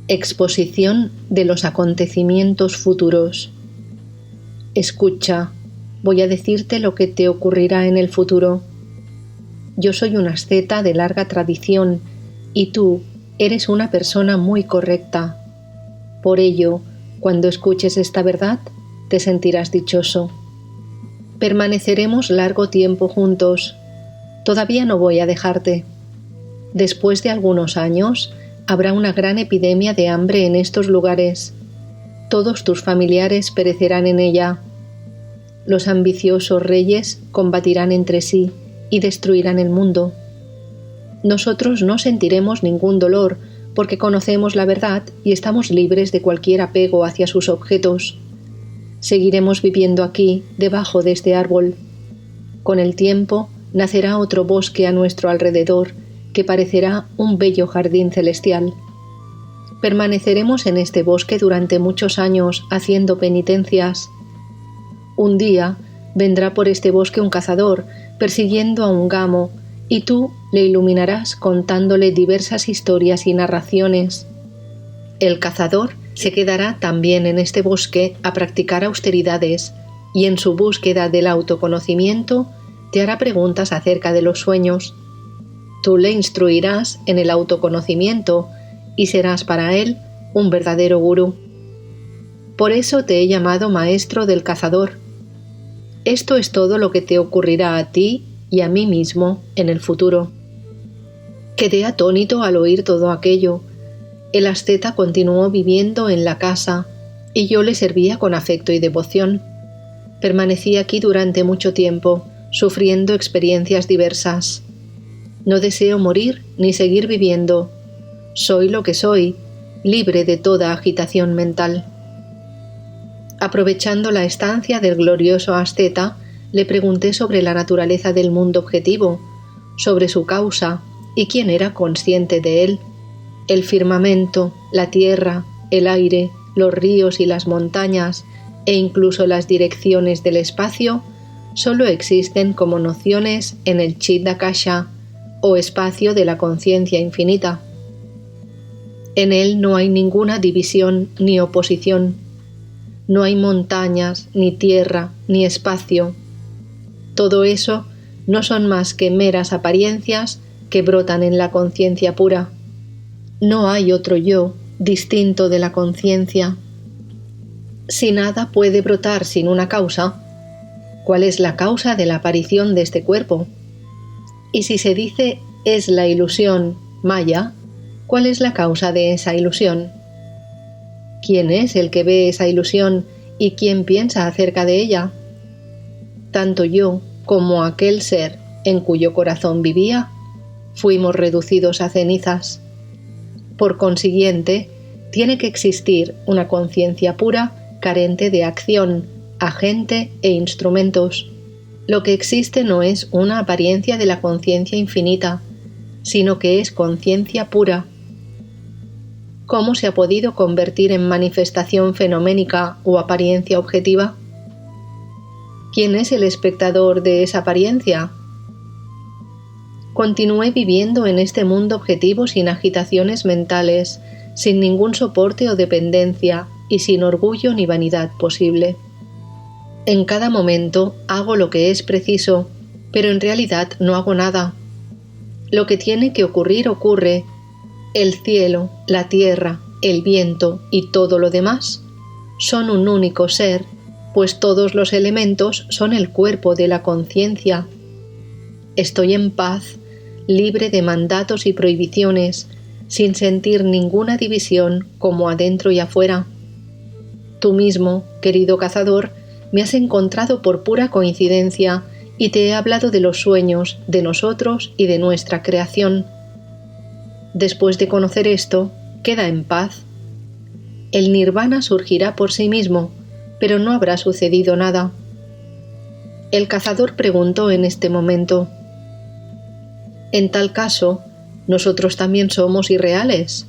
Exposición de los acontecimientos futuros. Escucha, voy a decirte lo que te ocurrirá en el futuro. Yo soy un asceta de larga tradición y tú eres una persona muy correcta. Por ello, cuando escuches esta verdad, te sentirás dichoso. Permaneceremos largo tiempo juntos. Todavía no voy a dejarte. Después de algunos años, habrá una gran epidemia de hambre en estos lugares. Todos tus familiares perecerán en ella. Los ambiciosos reyes combatirán entre sí y destruirán el mundo. Nosotros no sentiremos ningún dolor porque conocemos la verdad y estamos libres de cualquier apego hacia sus objetos. Seguiremos viviendo aquí, debajo de este árbol. Con el tiempo, nacerá otro bosque a nuestro alrededor, que parecerá un bello jardín celestial. Permaneceremos en este bosque durante muchos años haciendo penitencias. Un día vendrá por este bosque un cazador persiguiendo a un gamo y tú le iluminarás contándole diversas historias y narraciones. El cazador se quedará también en este bosque a practicar austeridades y en su búsqueda del autoconocimiento te hará preguntas acerca de los sueños. Tú le instruirás en el autoconocimiento y serás para él un verdadero gurú. Por eso te he llamado maestro del cazador. Esto es todo lo que te ocurrirá a ti y a mí mismo en el futuro. Quedé atónito al oír todo aquello. El asceta continuó viviendo en la casa y yo le servía con afecto y devoción. Permanecí aquí durante mucho tiempo, sufriendo experiencias diversas. No deseo morir ni seguir viviendo. Soy lo que soy, libre de toda agitación mental. Aprovechando la estancia del glorioso asceta, le pregunté sobre la naturaleza del mundo objetivo, sobre su causa y quién era consciente de él. El firmamento, la tierra, el aire, los ríos y las montañas, e incluso las direcciones del espacio, solo existen como nociones en el Chit-Akasha, o espacio de la conciencia infinita. En él no hay ninguna división ni oposición. No hay montañas, ni tierra, ni espacio. Todo eso no son más que meras apariencias que brotan en la conciencia pura. No hay otro yo distinto de la conciencia. Si nada puede brotar sin una causa, ¿cuál es la causa de la aparición de este cuerpo? Y si se dice es la ilusión, Maya, ¿cuál es la causa de esa ilusión? ¿Quién es el que ve esa ilusión y quién piensa acerca de ella? Tanto yo como aquel ser en cuyo corazón vivía, fuimos reducidos a cenizas. Por consiguiente, tiene que existir una conciencia pura carente de acción, agente e instrumentos. Lo que existe no es una apariencia de la conciencia infinita, sino que es conciencia pura. ¿Cómo se ha podido convertir en manifestación fenoménica o apariencia objetiva? ¿Quién es el espectador de esa apariencia? Continué viviendo en este mundo objetivo sin agitaciones mentales, sin ningún soporte o dependencia y sin orgullo ni vanidad posible. En cada momento hago lo que es preciso, pero en realidad no hago nada. Lo que tiene que ocurrir ocurre. El cielo, la tierra, el viento y todo lo demás son un único ser, pues todos los elementos son el cuerpo de la conciencia. Estoy en paz, libre de mandatos y prohibiciones, sin sentir ninguna división como adentro y afuera. Tú mismo, querido cazador, me has encontrado por pura coincidencia y te he hablado de los sueños, de nosotros y de nuestra creación. Después de conocer esto, queda en paz. El nirvana surgirá por sí mismo, pero no habrá sucedido nada. El cazador preguntó en este momento: «En tal caso, ¿nosotros también somos irreales?».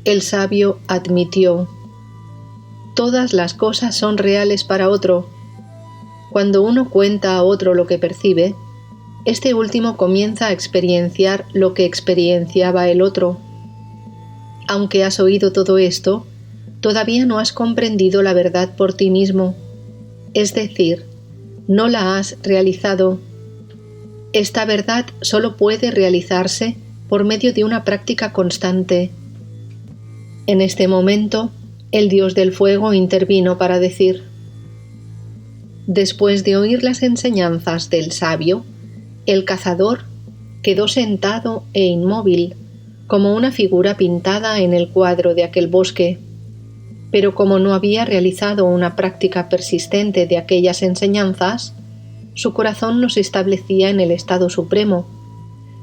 El sabio admitió: «Todas las cosas son reales para otro. Cuando uno cuenta a otro lo que percibe, este último comienza a experienciar lo que experienciaba el otro. Aunque has oído todo esto, todavía no has comprendido la verdad por ti mismo, es decir, no la has realizado. Esta verdad solo puede realizarse por medio de una práctica constante. En este momento, el dios del fuego intervino para decir: después de oír las enseñanzas del sabio, el cazador quedó sentado e inmóvil, como una figura pintada en el cuadro de aquel bosque. Pero como no había realizado una práctica persistente de aquellas enseñanzas, su corazón no se establecía en el estado supremo,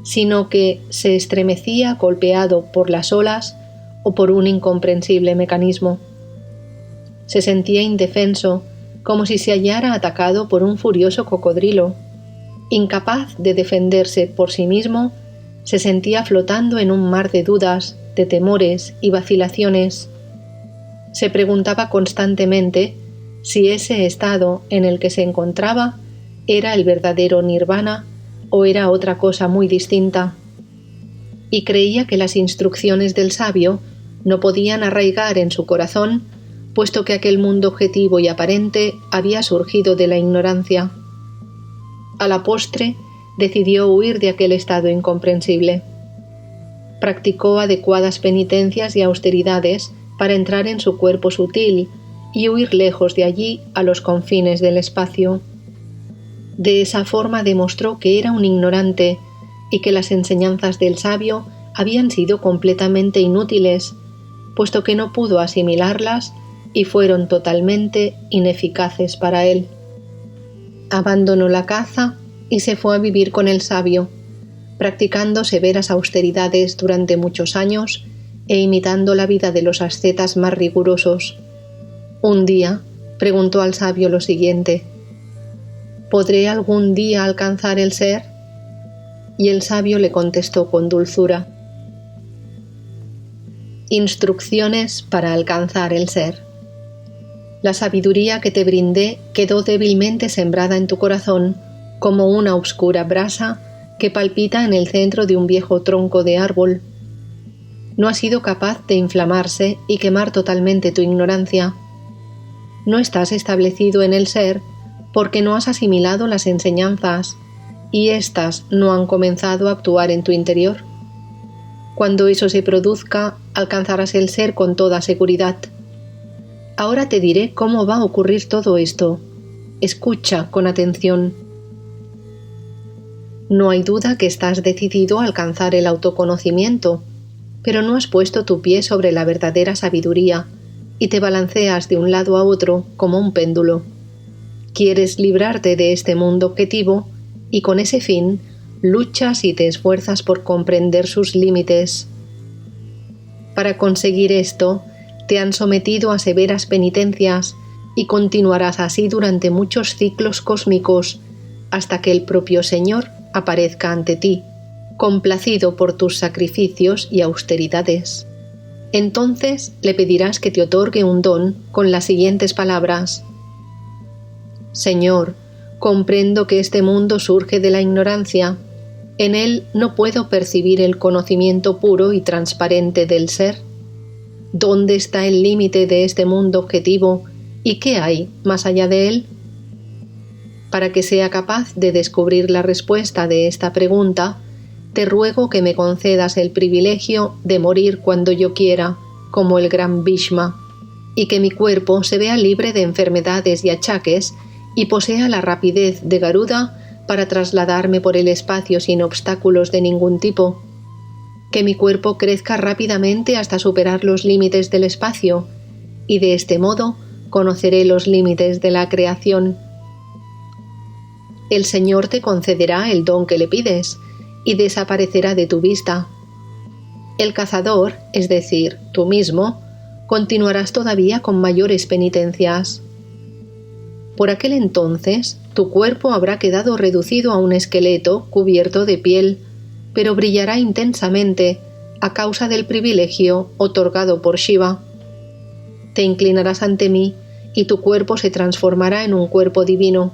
sino que se estremecía golpeado por las olas o por un incomprensible mecanismo. Se sentía indefenso, como si se hallara atacado por un furioso cocodrilo. Incapaz de defenderse por sí mismo, se sentía flotando en un mar de dudas, de temores y vacilaciones. Se preguntaba constantemente si ese estado en el que se encontraba era el verdadero nirvana o era otra cosa muy distinta. Y creía que las instrucciones del sabio no podían arraigar en su corazón, puesto que aquel mundo objetivo y aparente había surgido de la ignorancia. A la postre, decidió huir de aquel estado incomprensible. Practicó adecuadas penitencias y austeridades para entrar en su cuerpo sutil y huir lejos de allí a los confines del espacio. De esa forma demostró que era un ignorante y que las enseñanzas del sabio habían sido completamente inútiles, puesto que no pudo asimilarlas y fueron totalmente ineficaces para él. Abandonó la caza y se fue a vivir con el sabio, practicando severas austeridades durante muchos años e imitando la vida de los ascetas más rigurosos. Un día preguntó al sabio lo siguiente: ¿podré algún día alcanzar el ser? Y el sabio le contestó con dulzura: instrucciones para alcanzar el ser. La sabiduría que te brindé quedó débilmente sembrada en tu corazón, como una oscura brasa que palpita en el centro de un viejo tronco de árbol. No has sido capaz de inflamarse y quemar totalmente tu ignorancia. No estás establecido en el ser porque no has asimilado las enseñanzas y éstas no han comenzado a actuar en tu interior. Cuando eso se produzca, alcanzarás el ser con toda seguridad. Ahora te diré cómo va a ocurrir todo esto. Escucha con atención. No hay duda que estás decidido a alcanzar el autoconocimiento, pero no has puesto tu pie sobre la verdadera sabiduría y te balanceas de un lado a otro como un péndulo. Quieres librarte de este mundo objetivo y con ese fin luchas y te esfuerzas por comprender sus límites. Para conseguir esto, te han sometido a severas penitencias y continuarás así durante muchos ciclos cósmicos hasta que el propio Señor aparezca ante ti, complacido por tus sacrificios y austeridades. Entonces le pedirás que te otorgue un don con las siguientes palabras: Señor, comprendo que este mundo surge de la ignorancia. En él no puedo percibir el conocimiento puro y transparente del ser. ¿Dónde está el límite de este mundo objetivo y qué hay más allá de él? Para que sea capaz de descubrir la respuesta de esta pregunta, te ruego que me concedas el privilegio de morir cuando yo quiera, como el gran Bhishma, y que mi cuerpo se vea libre de enfermedades y achaques y posea la rapidez de Garuda para trasladarme por el espacio sin obstáculos de ningún tipo. Que mi cuerpo crezca rápidamente hasta superar los límites del espacio, y de este modo conoceré los límites de la creación. El Señor te concederá el don que le pides, y desaparecerá de tu vista. El cazador, es decir, tú mismo, continuarás todavía con mayores penitencias. Por aquel entonces, tu cuerpo habrá quedado reducido a un esqueleto cubierto de piel, pero brillará intensamente a causa del privilegio otorgado por Shiva. Te inclinarás ante mí y tu cuerpo se transformará en un cuerpo divino.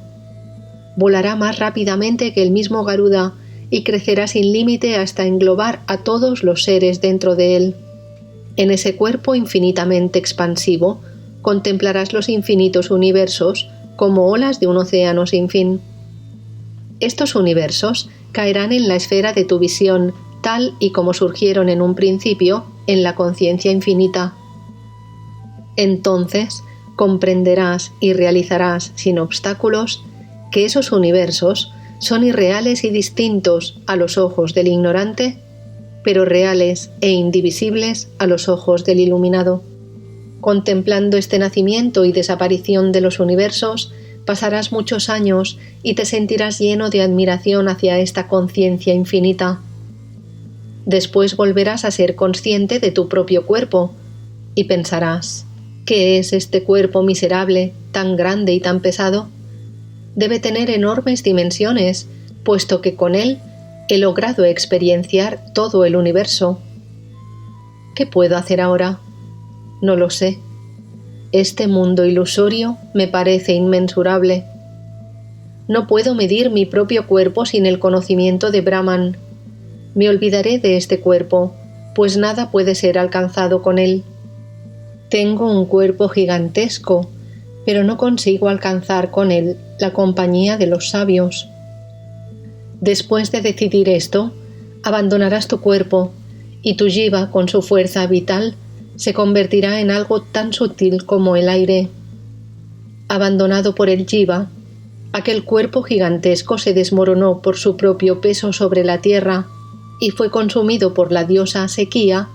Volará más rápidamente que el mismo Garuda y crecerá sin límite hasta englobar a todos los seres dentro de él. En ese cuerpo infinitamente expansivo, contemplarás los infinitos universos como olas de un océano sin fin. Estos universos caerán en la esfera de tu visión, tal y como surgieron en un principio en la conciencia infinita. Entonces comprenderás y realizarás sin obstáculos que esos universos son irreales y distintos a los ojos del ignorante, pero reales e indivisibles a los ojos del iluminado. Contemplando este nacimiento y desaparición de los universos, pasarás muchos años y te sentirás lleno de admiración hacia esta conciencia infinita. Después volverás a ser consciente de tu propio cuerpo y pensarás: ¿qué es este cuerpo miserable, tan grande y tan pesado? Debe tener enormes dimensiones, puesto que con él he logrado experienciar todo el universo. ¿Qué puedo hacer ahora? No lo sé. Este mundo ilusorio me parece inmensurable. No puedo medir mi propio cuerpo sin el conocimiento de Brahman. Me olvidaré de este cuerpo, pues nada puede ser alcanzado con él. Tengo un cuerpo gigantesco, pero no consigo alcanzar con él la compañía de los sabios. Después de decidir esto, abandonarás tu cuerpo, y tu jiva, con su fuerza vital, se convertirá en algo tan sutil como el aire. Abandonado por el jiva, aquel cuerpo gigantesco se desmoronó por su propio peso sobre la tierra y fue consumido por la diosa Sequía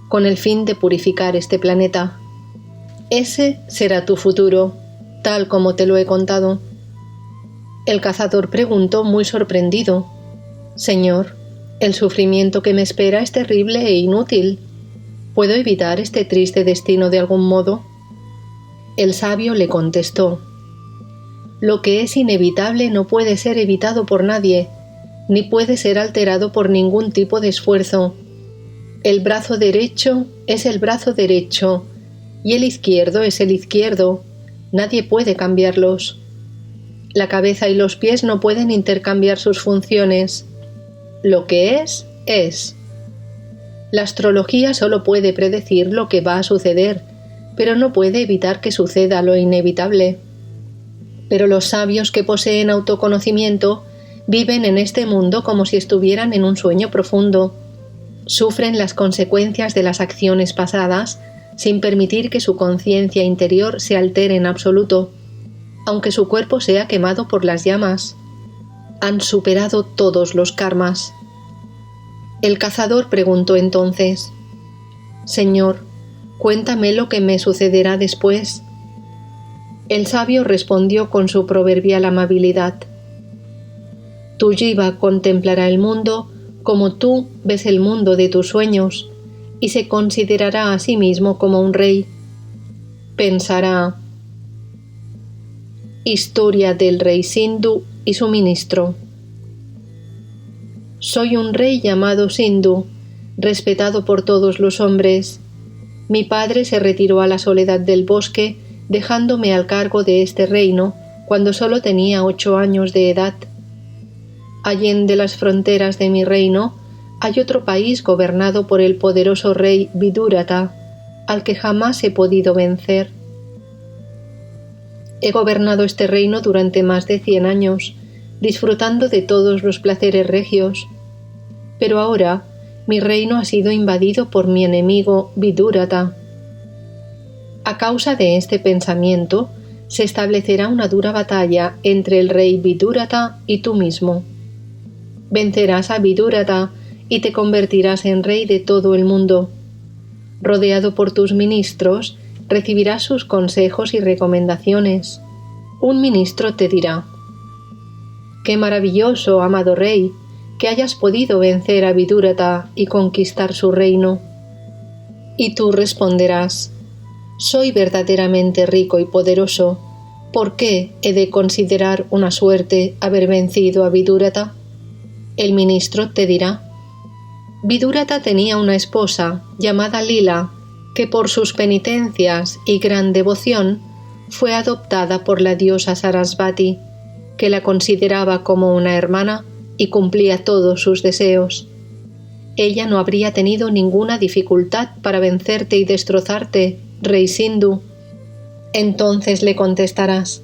con el fin de purificar este planeta. Ese será tu futuro, tal como te lo he contado. El cazador preguntó muy sorprendido: Señor, el sufrimiento que me espera es terrible e inútil. ¿Puedo evitar este triste destino de algún modo? El sabio le contestó: Lo que es inevitable no puede ser evitado por nadie, ni puede ser alterado por ningún tipo de esfuerzo. El brazo derecho es el brazo derecho, y el izquierdo es el izquierdo. Nadie puede cambiarlos. La cabeza y los pies no pueden intercambiar sus funciones. Lo que es, es. La astrología solo puede predecir lo que va a suceder, pero no puede evitar que suceda lo inevitable. Pero los sabios que poseen autoconocimiento viven en este mundo como si estuvieran en un sueño profundo. Sufren las consecuencias de las acciones pasadas sin permitir que su conciencia interior se altere en absoluto, aunque su cuerpo sea quemado por las llamas. Han superado todos los karmas. El cazador preguntó entonces: Señor, cuéntame lo que me sucederá después. El sabio respondió con su proverbial amabilidad: Tu jiva contemplará el mundo como tú ves el mundo de tus sueños, y se considerará a sí mismo como un rey. Pensará: Historia del rey Sindhu y su ministro. Soy un rey llamado Sindhu, respetado por todos los hombres. Mi padre se retiró a la soledad del bosque, dejándome al cargo de este reino cuando solo tenía 8 años de edad. Allende las fronteras de mi reino hay otro país gobernado por el poderoso rey Vidurata, al que jamás he podido vencer. He gobernado este reino durante más de 100 años, disfrutando de todos los placeres regios. Pero ahora mi reino ha sido invadido por mi enemigo Vidurata. A causa de este pensamiento, se establecerá una dura batalla entre el rey Vidurata y tú mismo. Vencerás a Vidurata y te convertirás en rey de todo el mundo. Rodeado por tus ministros, recibirás sus consejos y recomendaciones. Un ministro te dirá: «Qué maravilloso, amado rey, que hayas podido vencer a Vidurata y conquistar su reino». Y tú responderás: «Soy verdaderamente rico y poderoso. ¿Por qué he de considerar una suerte haber vencido a Vidurata?» El ministro te dirá: «Vidurata tenía una esposa llamada Lila, que por sus penitencias y gran devoción fue adoptada por la diosa Sarasvati, que la consideraba como una hermana y cumplía todos sus deseos. ella no habría tenido ninguna dificultad para vencerte y destrozarte, rey Sindhu. Entonces le contestarás: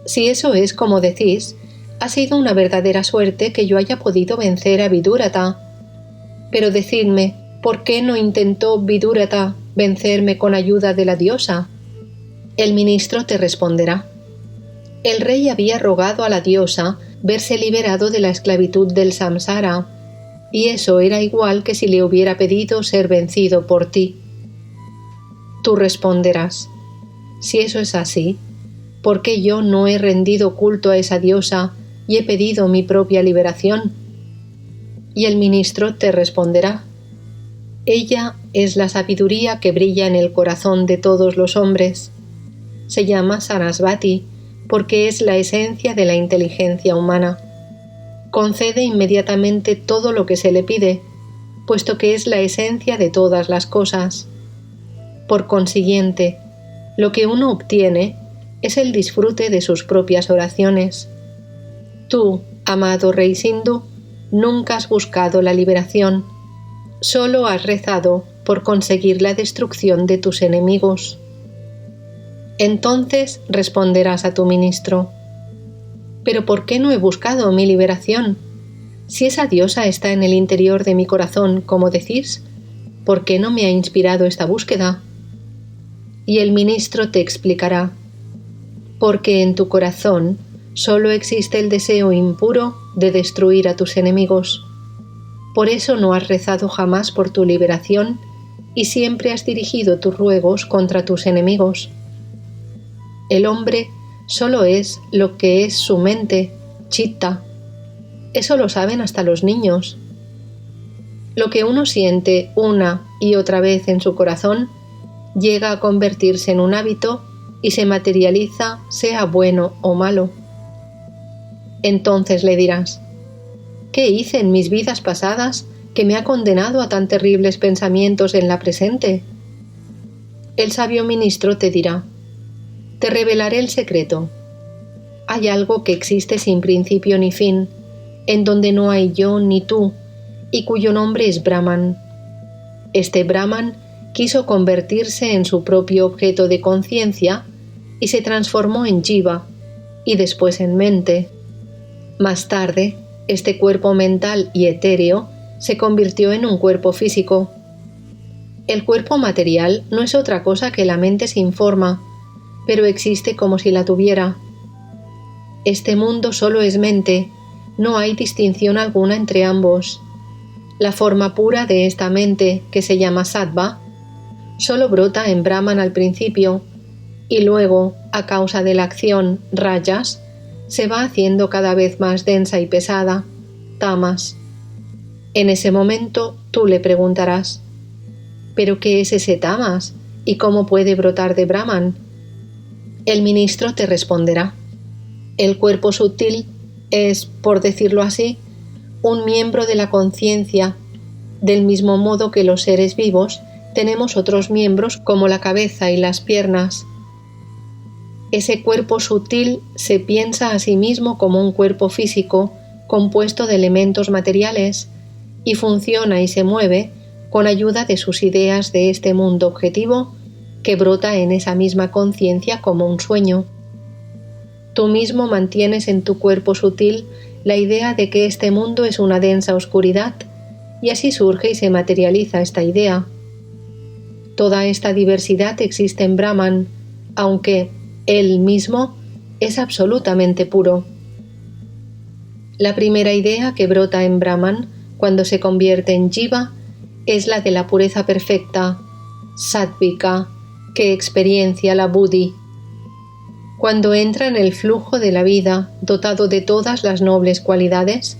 si eso es como decís, ha sido una verdadera suerte que yo haya podido vencer a Vidurata. Pero decidme, ¿por qué no intentó Vidurata vencerme con ayuda de la diosa? El ministro te responderá: el rey había rogado a la diosa verse liberado de la esclavitud del samsara, y eso era igual que si le hubiera pedido ser vencido por ti. Tú responderás: si eso es así, ¿por qué yo no he rendido culto a esa diosa y he pedido mi propia liberación? Y el ministro te responderá: ella es la sabiduría que brilla en el corazón de todos los hombres. Se llama Sarasvati porque es la esencia de la inteligencia humana. Concede inmediatamente todo lo que se le pide, puesto que es la esencia de todas las cosas. Por consiguiente, lo que uno obtiene es el disfrute de sus propias oraciones. Tú, amado rey Sindhu, nunca has buscado la liberación, solo has rezado por conseguir la destrucción de tus enemigos. Entonces responderás a tu ministro: ¿pero por qué no he buscado mi liberación? Si esa diosa está en el interior de mi corazón, como decís, ¿por qué no me ha inspirado esta búsqueda? Y el ministro te explicará: porque en tu corazón solo existe el deseo impuro de destruir a tus enemigos. Por eso no has rezado jamás por tu liberación y siempre has dirigido tus ruegos contra tus enemigos. El hombre solo es lo que es su mente, chitta. Eso lo saben hasta los niños. Lo que uno siente una y otra vez en su corazón llega a convertirse en un hábito y se materializa, sea bueno o malo. Entonces le dirás: ¿qué hice en mis vidas pasadas que me ha condenado a tan terribles pensamientos en la presente? El sabio ministro te dirá: te revelaré el secreto. Hay algo que existe sin principio ni fin, en donde no hay yo ni tú, y cuyo nombre es Brahman. Este Brahman quiso convertirse en su propio objeto de conciencia y se transformó en Jiva, y después en mente. Más tarde, este cuerpo mental y etéreo se convirtió en un cuerpo físico. El cuerpo material no es otra cosa que la mente sin forma, pero existe como si la tuviera. Este mundo solo es mente, no hay distinción alguna entre ambos. La forma pura de esta mente, que se llama sattva, solo brota en Brahman al principio, y luego, a causa de la acción rajas, se va haciendo cada vez más densa y pesada, tamas. En ese momento tú le preguntarás: ¿pero qué es ese tamas y cómo puede brotar de Brahman? El ministro te responderá: el cuerpo sutil es, por decirlo así, un miembro de la conciencia, del mismo modo que los seres vivos tenemos otros miembros como la cabeza y las piernas. Ese cuerpo sutil se piensa a sí mismo como un cuerpo físico compuesto de elementos materiales y funciona y se mueve con ayuda de sus ideas de este mundo objetivo que brota en esa misma conciencia como un sueño. Tú mismo mantienes en tu cuerpo sutil la idea de que este mundo es una densa oscuridad, y así surge y se materializa esta idea. Toda esta diversidad existe en Brahman, aunque él mismo es absolutamente puro. La primera idea que brota en Brahman cuando se convierte en Jiva es la de la pureza perfecta, sáttvika, que experiencia la Buddhi. Cuando entra en el flujo de la vida, dotado de todas las nobles cualidades,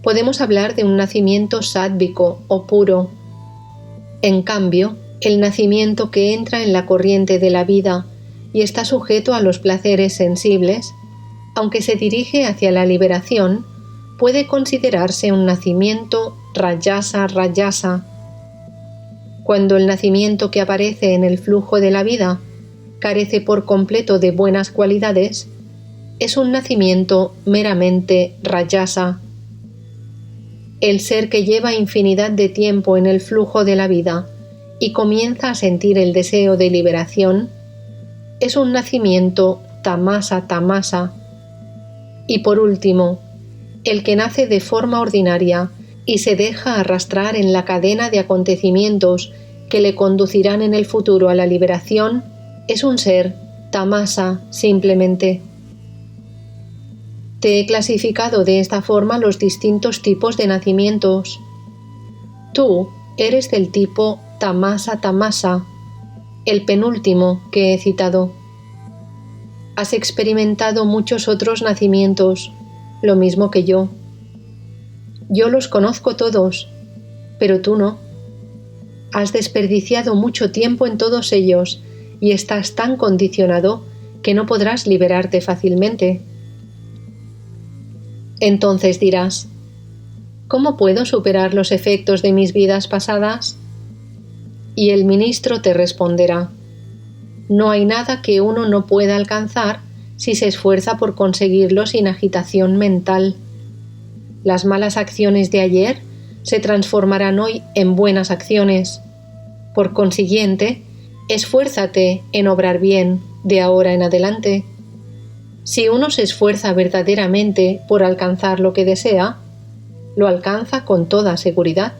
podemos hablar de un nacimiento sátvico o puro. En cambio, el nacimiento que entra en la corriente de la vida y está sujeto a los placeres sensibles, aunque se dirige hacia la liberación, puede considerarse un nacimiento rajasa. Cuando el nacimiento que aparece en el flujo de la vida carece por completo de buenas cualidades, es un nacimiento meramente rajasa. el ser que lleva infinidad de tiempo en el flujo de la vida y comienza a sentir el deseo de liberación, es un nacimiento tamasa tamasa. Y por último, el que nace de forma ordinaria y se deja arrastrar en la cadena de acontecimientos que le conducirán en el futuro a la liberación, es un ser tamasa simplemente. Te he clasificado de esta forma los distintos tipos de nacimientos. Tú eres del tipo tamasa tamasa, el penúltimo que he citado. Has experimentado muchos otros nacimientos, lo mismo que yo. Yo los conozco todos, pero tú no. Has desperdiciado mucho tiempo en todos ellos y estás tan condicionado que no podrás liberarte fácilmente. Entonces dirás, ¿cómo puedo superar los efectos de mis vidas pasadas? Y el ministro te responderá, no hay nada que uno no pueda alcanzar si se esfuerza por conseguirlo sin agitación mental. Las malas acciones de ayer se transformarán hoy en buenas acciones. Por consiguiente, esfuérzate en obrar bien de ahora en adelante. Si uno se esfuerza verdaderamente por alcanzar lo que desea, lo alcanza con toda seguridad.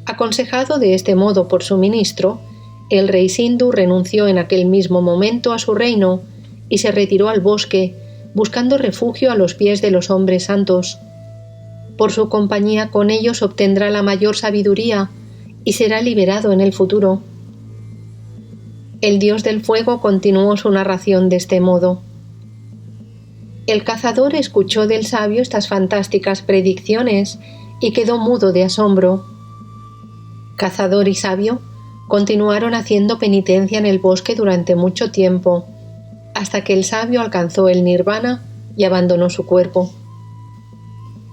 Aconsejado de este modo por su ministro, el rey Sindhu renunció en aquel mismo momento a su reino y se retiró al bosque, buscando refugio a los pies de los hombres santos. Por su compañía con ellos obtendrá la mayor sabiduría y será liberado en el futuro. El dios del fuego continuó su narración de este modo. El cazador escuchó del sabio estas fantásticas predicciones y quedó mudo de asombro. Cazador y sabio continuaron haciendo penitencia en el bosque durante mucho tiempo, hasta que el sabio alcanzó el nirvana y abandonó su cuerpo.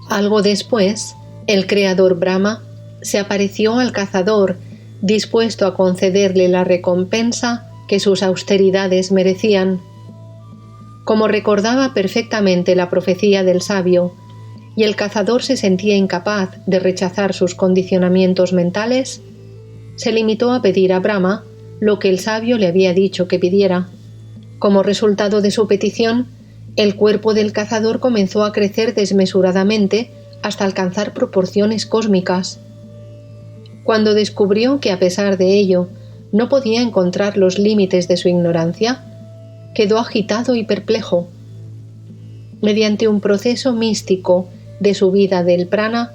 Algo después, el creador Brahma se apareció al cazador, dispuesto a concederle la recompensa que sus austeridades merecían. Como recordaba perfectamente la profecía del sabio, y el cazador se sentía incapaz de rechazar sus condicionamientos mentales, se limitó a pedir a Brahma lo que el sabio le había dicho que pidiera. Como resultado de su petición, el cuerpo del cazador comenzó a crecer desmesuradamente hasta alcanzar proporciones cósmicas. Cuando descubrió que a pesar de ello no podía encontrar los límites de su ignorancia, quedó agitado y perplejo. Mediante un proceso místico de subida del prana,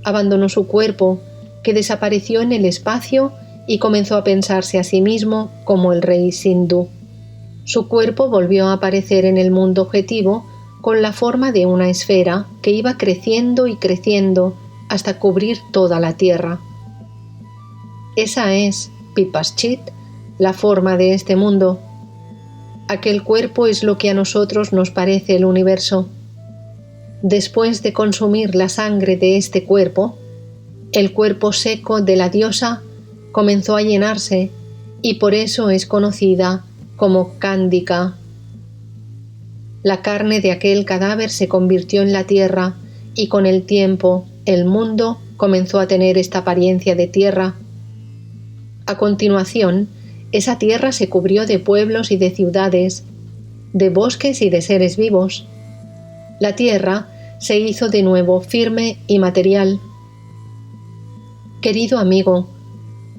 abandonó su cuerpo, que desapareció en el espacio y comenzó a pensarse a sí mismo como el rey Sindhu. Su cuerpo volvió a aparecer en el mundo objetivo con la forma de una esfera que iba creciendo y creciendo hasta cubrir toda la tierra. Esa es, Vipaschit, la forma de este mundo. Aquel cuerpo es lo que a nosotros nos parece el universo. Después de consumir la sangre de este cuerpo, el cuerpo seco de la diosa comenzó a llenarse y por eso es conocida como Cándika. La carne de aquel cadáver se convirtió en la tierra y con el tiempo el mundo comenzó a tener esta apariencia de tierra. A continuación, esa tierra se cubrió de pueblos y de ciudades, de bosques y de seres vivos. La tierra se hizo de nuevo firme y material. Querido amigo,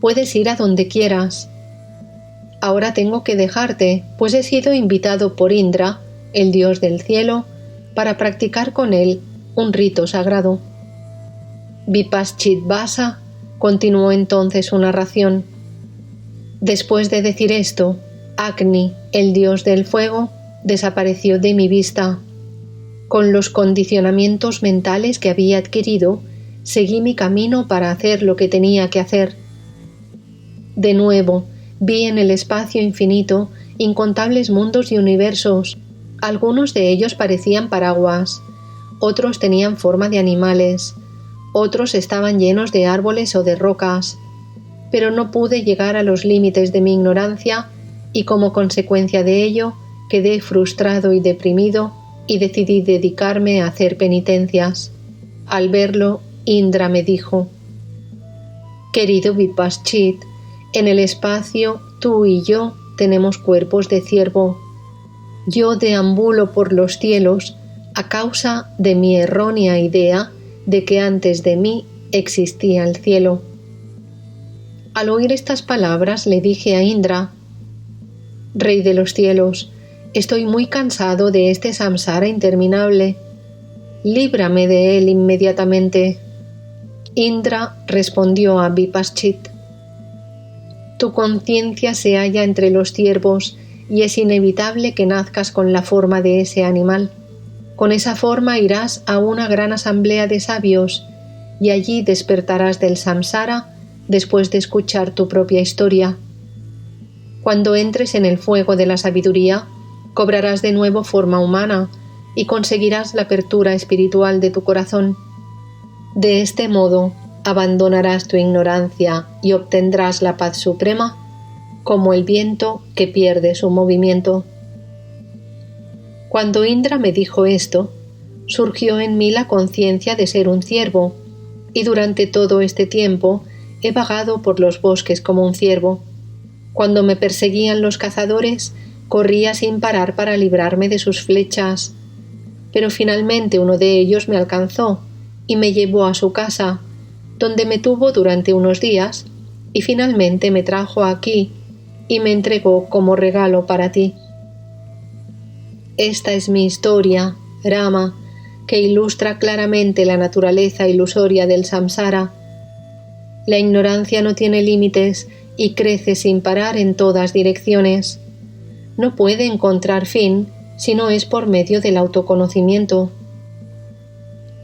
puedes ir a donde quieras. Ahora tengo que dejarte, pues he sido invitado por Indra, el dios del cielo, para practicar con él un rito sagrado. Vipaschidvasa continuó entonces su narración. Después de decir esto, Agni, el dios del fuego, desapareció de mi vista. Con los condicionamientos mentales que había adquirido, seguí mi camino para hacer lo que tenía que hacer. De nuevo, vi en el espacio infinito incontables mundos y universos. Algunos de ellos parecían paraguas, otros tenían forma de animales, otros estaban llenos de árboles o de rocas, pero no pude llegar a los límites de mi ignorancia y como consecuencia de ello quedé frustrado y deprimido y decidí dedicarme a hacer penitencias. Al verlo, Indra me dijo: «Querido Vipaschit, en el espacio tú y yo tenemos cuerpos de ciervo. Yo deambulo por los cielos a causa de mi errónea idea de que antes de mí existía el cielo». Al oír estas palabras le dije a Indra: «Rey de los cielos, estoy muy cansado de este samsara interminable. Líbrame de él inmediatamente». Indra respondió a Vipaschit: «Tu conciencia se halla entre los ciervos y es inevitable que nazcas con la forma de ese animal. Con esa forma irás a una gran asamblea de sabios y allí despertarás del samsara después de escuchar tu propia historia. Cuando entres en el fuego de la sabiduría, cobrarás de nuevo forma humana y conseguirás la apertura espiritual de tu corazón. De este modo, abandonarás tu ignorancia y obtendrás la paz suprema, como el viento que pierde su movimiento». Cuando Indra me dijo esto, surgió en mí la conciencia de ser un ciervo, y durante todo este tiempo he vagado por los bosques como un ciervo. Cuando me perseguían los cazadores, corría sin parar para librarme de sus flechas. Pero finalmente uno de ellos me alcanzó y me llevó a su casa, donde me tuvo durante unos días, y finalmente me trajo aquí y me entregó como regalo para ti. Esta es mi historia, Rama, que ilustra claramente la naturaleza ilusoria del samsara. La ignorancia no tiene límites y crece sin parar en todas direcciones. No puede encontrar fin si no es por medio del autoconocimiento.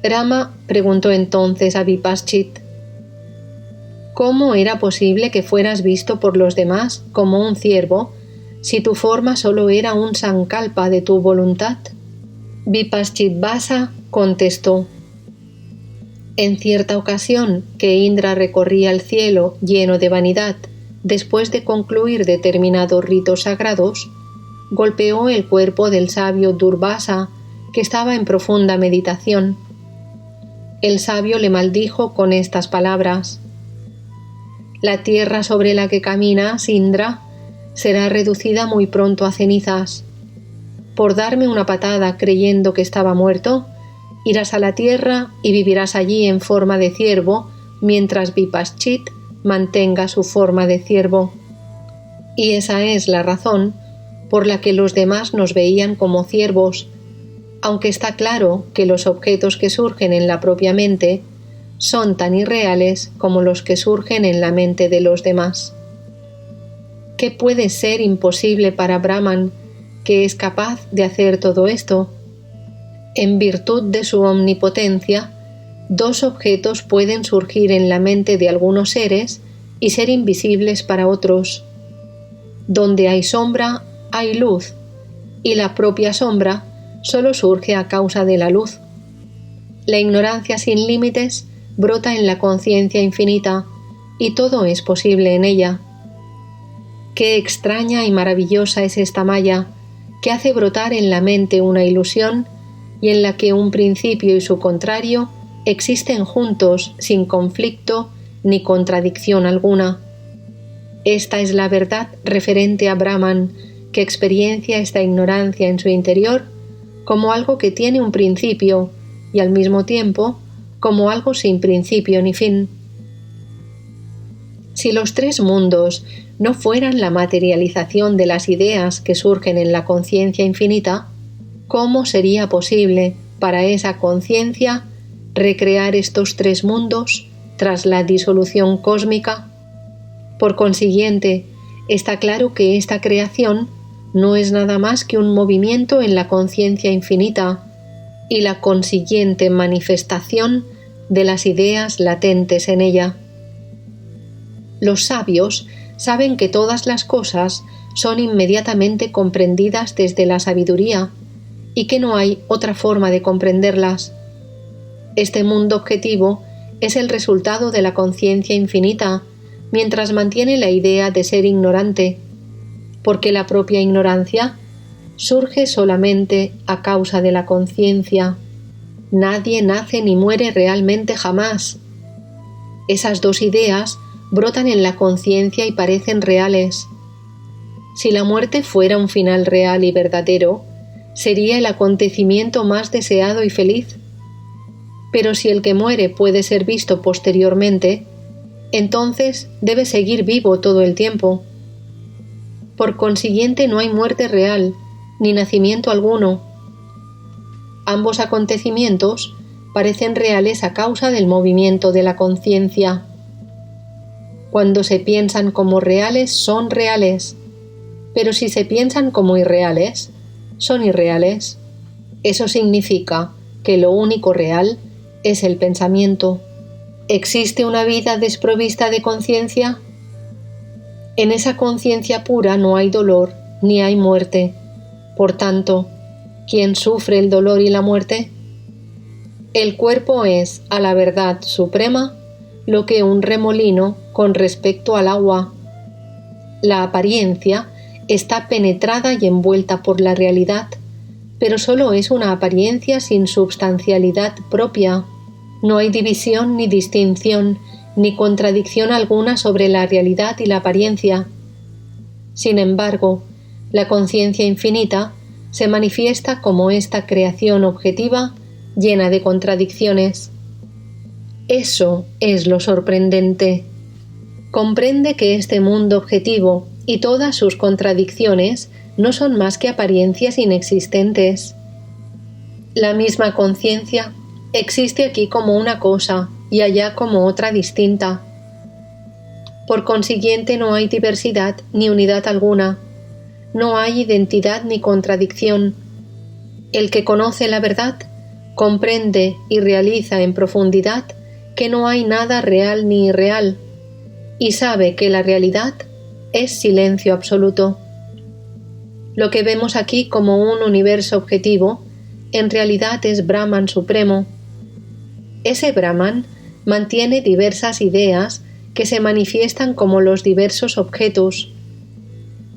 Rama preguntó entonces a Vipaschit: «¿Cómo era posible que fueras visto por los demás como un ciervo si tu forma solo era un sankalpa de tu voluntad?» Vipaschit-vasa contestó: «En cierta ocasión que Indra recorría el cielo lleno de vanidad después de concluir determinados ritos sagrados, golpeó el cuerpo del sabio Durvasa, que estaba en profunda meditación. El sabio le maldijo con estas palabras: «La tierra sobre la que caminas, Indra, será reducida muy pronto a cenizas. Por darme una patada creyendo que estaba muerto, irás a la tierra y vivirás allí en forma de ciervo mientras Vipaschit mantenga su forma de ciervo». Y esa es la razón por la que los demás nos veían como ciervos, aunque está claro que los objetos que surgen en la propia mente son tan irreales como los que surgen en la mente de los demás. ¿Qué puede ser imposible para Brahman, que es capaz de hacer todo esto? En virtud de su omnipotencia, dos objetos pueden surgir en la mente de algunos seres y ser invisibles para otros. Donde hay sombra, hay luz, y la propia sombra solo surge a causa de la luz. La ignorancia sin límites brota en la conciencia infinita, y todo es posible en ella. Qué extraña y maravillosa es esta maya, que hace brotar en la mente una ilusión y en la que un principio y su contrario existen juntos sin conflicto ni contradicción alguna. Esta es la verdad referente a Brahman, que experiencia esta ignorancia en su interior como algo que tiene un principio y al mismo tiempo como algo sin principio ni fin. Si los tres mundos no fueran la materialización de las ideas que surgen en la conciencia infinita, ¿cómo sería posible para esa conciencia recrear estos tres mundos tras la disolución cósmica? Por consiguiente, está claro que esta creación no es nada más que un movimiento en la conciencia infinita y la consiguiente manifestación de las ideas latentes en ella. Los sabios saben que todas las cosas son inmediatamente comprendidas desde la sabiduría y que no hay otra forma de comprenderlas. Este mundo objetivo es el resultado de la conciencia infinita, mientras mantiene la idea de ser ignorante, porque la propia ignorancia surge solamente a causa de la conciencia. Nadie nace ni muere realmente jamás. Esas dos ideas brotan en la conciencia y parecen reales. Si la muerte fuera un final real y verdadero, sería el acontecimiento más deseado y feliz. Pero si el que muere puede ser visto posteriormente, entonces debe seguir vivo todo el tiempo. Por consiguiente, no hay muerte real, ni nacimiento alguno. Ambos acontecimientos parecen reales a causa del movimiento de la conciencia. Cuando se piensan como reales, son reales, pero si se piensan como irreales, son irreales. Eso significa que lo único real es el pensamiento. ¿Existe una vida desprovista de conciencia? En esa conciencia pura no hay dolor ni hay muerte. Por tanto, ¿quién sufre el dolor y la muerte? El cuerpo es, a la verdad suprema, lo que un remolino con respecto al agua. La apariencia está penetrada y envuelta por la realidad, pero solo es una apariencia sin substancialidad propia. No hay división ni distinción, ni contradicción alguna sobre la realidad y la apariencia. Sin embargo, la conciencia infinita se manifiesta como esta creación objetiva llena de contradicciones. Eso es lo sorprendente. Comprende que este mundo objetivo y todas sus contradicciones no son más que apariencias inexistentes. La misma conciencia existe aquí como una cosa y allá como otra distinta. Por consiguiente, no hay diversidad ni unidad alguna. No hay identidad ni contradicción. El que conoce la verdad comprende y realiza en profundidad que no hay nada real ni irreal, y sabe que la realidad es silencio absoluto. Lo que vemos aquí como un universo objetivo, en realidad es Brahman supremo. Ese Brahman mantiene diversas ideas que se manifiestan como los diversos objetos,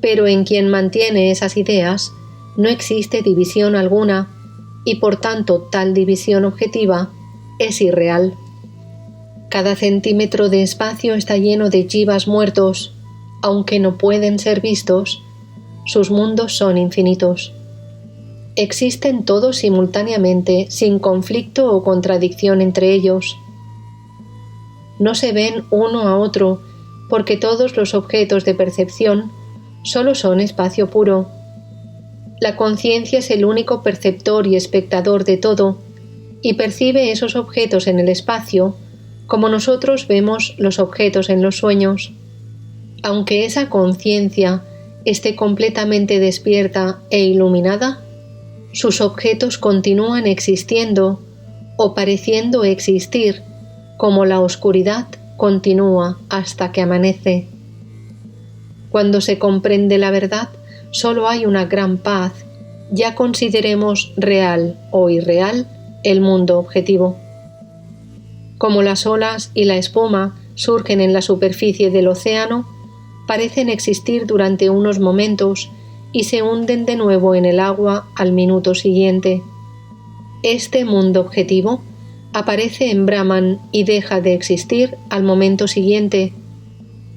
pero en quien mantiene esas ideas no existe división alguna, y por tanto tal división objetiva es irreal. Cada centímetro de espacio está lleno de jivas muertos. Aunque no pueden ser vistos, sus mundos son infinitos. Existen todos simultáneamente, sin conflicto o contradicción entre ellos. No se ven uno a otro, porque todos los objetos de percepción solo son espacio puro. La conciencia es el único perceptor y espectador de todo, y percibe esos objetos en el espacio como nosotros vemos los objetos en los sueños. Aunque esa conciencia esté completamente despierta e iluminada, sus objetos continúan existiendo o pareciendo existir, como la oscuridad continúa hasta que amanece. Cuando se comprende la verdad, solo hay una gran paz. Ya consideremos real o irreal el mundo objetivo. Como las olas y la espuma surgen en la superficie del océano, parecen existir durante unos momentos y se hunden de nuevo en el agua al minuto siguiente. Este mundo objetivo aparece en Brahman y deja de existir al momento siguiente,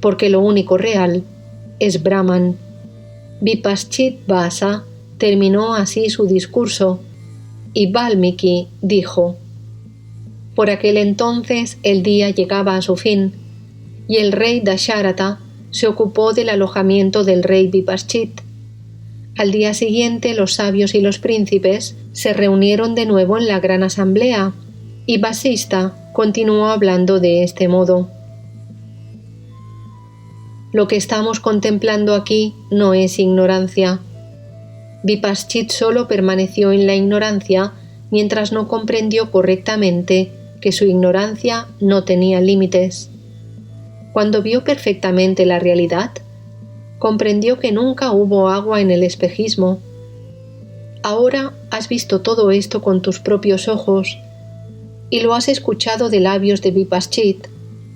porque lo único real es Brahman. Vipaschit Vasa terminó así su discurso, y Valmiki dijo: por aquel entonces el día llegaba a su fin, y el rey Dasharatha se ocupó del alojamiento del rey Vipaschit. Al día siguiente los sabios y los príncipes se reunieron de nuevo en la gran asamblea, y Vasista continuó hablando de este modo: lo que estamos contemplando aquí no es ignorancia. Vipaschit solo permaneció en la ignorancia mientras no comprendió correctamente que su ignorancia no tenía límites. Cuando vio perfectamente la realidad, comprendió que nunca hubo agua en el espejismo. Ahora has visto todo esto con tus propios ojos y lo has escuchado de labios de Vipaschit.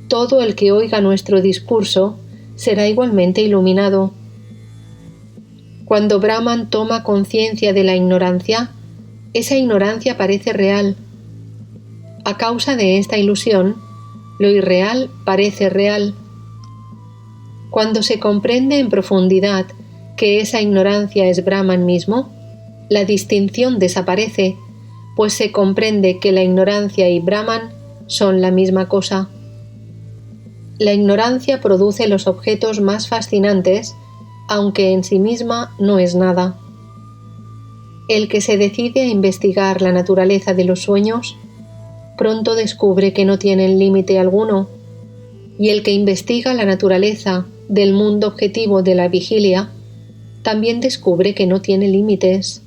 Todo el que oiga nuestro discurso será igualmente iluminado. Cuando Brahman toma conciencia de la ignorancia, esa ignorancia parece real, A causa de esta ilusión, lo irreal parece real. Cuando se comprende en profundidad que esa ignorancia es Brahman mismo, la distinción desaparece, pues se comprende que la ignorancia y Brahman son la misma cosa. La ignorancia produce los objetos más fascinantes, aunque en sí misma no es nada. El que se decide a investigar la naturaleza de los sueños, pronto descubre que no tienen límite alguno, y el que investiga la naturaleza del mundo objetivo de la vigilia, también descubre que no tiene límites.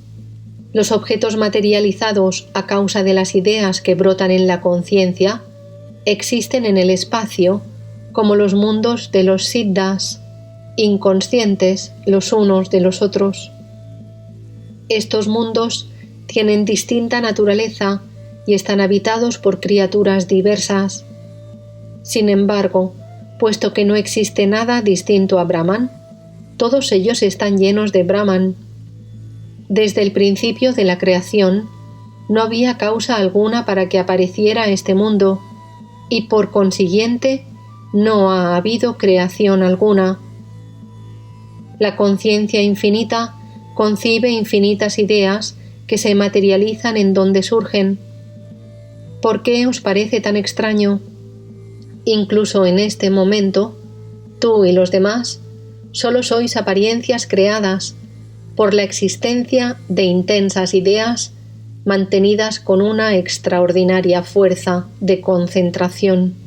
Los objetos materializados a causa de las ideas que brotan en la conciencia existen en el espacio como los mundos de los siddhas, inconscientes los unos de los otros. Estos mundos tienen distinta naturaleza y están habitados por criaturas diversas. Sin embargo, puesto que no existe nada distinto a Brahman, todos ellos están llenos de Brahman. Desde el principio de la creación, no había causa alguna para que apareciera este mundo, y por consiguiente, no ha habido creación alguna. La conciencia infinita concibe infinitas ideas que se materializan en donde surgen. ¿Por qué os parece tan extraño? Incluso en este momento, tú y los demás solo sois apariencias creadas por la existencia de intensas ideas mantenidas con una extraordinaria fuerza de concentración.